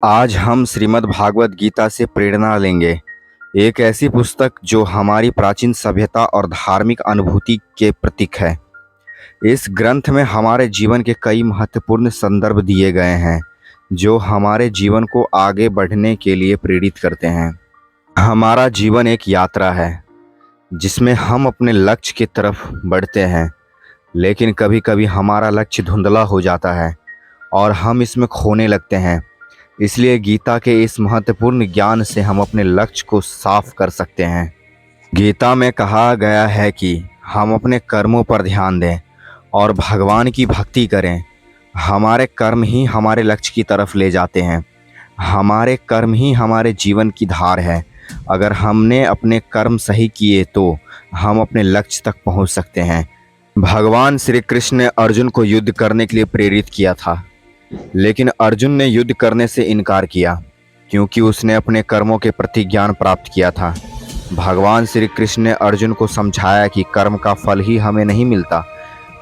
आज हम श्रीमद् भागवत गीता से प्रेरणा लेंगे। एक ऐसी पुस्तक जो हमारी प्राचीन सभ्यता और धार्मिक अनुभूति के प्रतीक है। इस ग्रंथ में हमारे जीवन के कई महत्वपूर्ण संदर्भ दिए गए हैं जो हमारे जीवन को आगे बढ़ने के लिए प्रेरित करते हैं। हमारा जीवन एक यात्रा है जिसमें हम अपने लक्ष्य की तरफ बढ़ते हैं, लेकिन कभी कभी हमारा लक्ष्य धुंधला हो जाता है और हम इसमें खोने लगते हैं। इसलिए गीता के इस महत्वपूर्ण ज्ञान से हम अपने लक्ष्य को साफ कर सकते हैं। गीता में कहा गया है कि हम अपने कर्मों पर ध्यान दें और भगवान की भक्ति करें। हमारे कर्म ही हमारे लक्ष्य की तरफ ले जाते हैं। हमारे कर्म ही हमारे जीवन की धार है। अगर हमने अपने कर्म सही किए तो हम अपने लक्ष्य तक पहुंच सकते हैं। भगवान श्री कृष्ण ने अर्जुन को युद्ध करने के लिए प्रेरित किया था, लेकिन अर्जुन ने युद्ध करने से इनकार किया क्योंकि उसने अपने कर्मों के प्रति ज्ञान प्राप्त किया था। भगवान श्री कृष्ण ने अर्जुन को समझाया कि कर्म का फल ही हमें नहीं मिलता,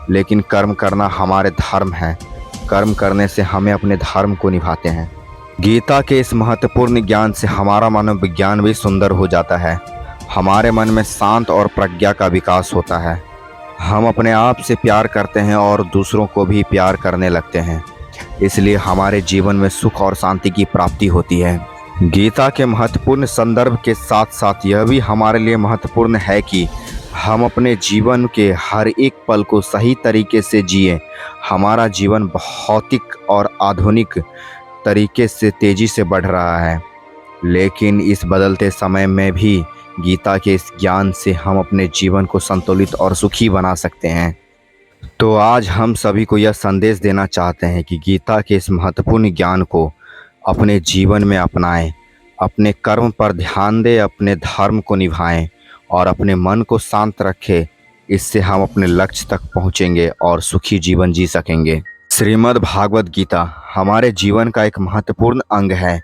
लेकिन कर्म करना हमारे धर्म है। कर्म करने से हमें अपने धर्म को निभाते हैं। गीता के इस महत्वपूर्ण ज्ञान से हमारा मनोविज्ञान भी सुंदर हो जाता है। हमारे मन में शांत और प्रज्ञा का विकास होता है। हम अपने आप से प्यार करते हैं और दूसरों को भी प्यार करने लगते हैं। इसलिए हमारे जीवन में सुख और शांति की प्राप्ति होती है। गीता के महत्वपूर्ण संदर्भ के साथ साथ यह भी हमारे लिए महत्वपूर्ण है कि हम अपने जीवन के हर एक पल को सही तरीके से जिएं। हमारा जीवन भौतिक और आधुनिक तरीके से तेजी से बढ़ रहा है, लेकिन इस बदलते समय में भी गीता के इस ज्ञान से हम अपने जीवन को संतुलित और सुखी बना सकते हैं। तो आज हम सभी को यह संदेश देना चाहते हैं कि गीता के इस महत्वपूर्ण ज्ञान को अपने जीवन में अपनाएं, अपने कर्म पर ध्यान दें, अपने धर्म को निभाएं और अपने मन को शांत रखें। इससे हम अपने लक्ष्य तक पहुंचेंगे और सुखी जीवन जी सकेंगे। श्रीमद् भागवत गीता हमारे जीवन का एक महत्वपूर्ण अंग है।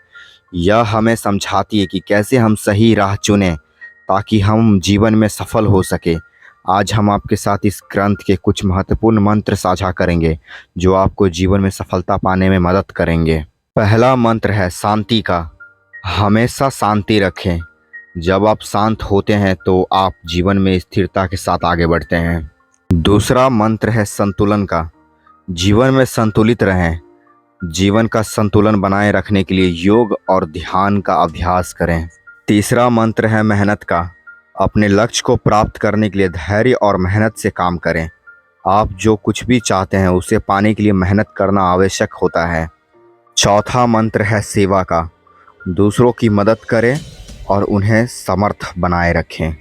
यह हमें समझाती है कि कैसे हम सही राह चुनें ताकि हम जीवन में सफल हो सके। आज हम आपके साथ इस ग्रंथ के कुछ महत्वपूर्ण मंत्र साझा करेंगे जो आपको जीवन में सफलता पाने में मदद करेंगे। पहला मंत्र है शांति का। हमेशा शांति रखें। जब आप शांत होते हैं तो आप जीवन में स्थिरता के साथ आगे बढ़ते हैं। दूसरा मंत्र है संतुलन का। जीवन में संतुलित रहें। जीवन का संतुलन बनाए रखने के लिए योग और ध्यान का अभ्यास करें। तीसरा मंत्र है मेहनत का। अपने लक्ष्य को प्राप्त करने के लिए धैर्य और मेहनत से काम करें। आप जो कुछ भी चाहते हैं उसे पाने के लिए मेहनत करना आवश्यक होता है। चौथा मंत्र है सेवा का। दूसरों की मदद करें और उन्हें समर्थ बनाए रखें।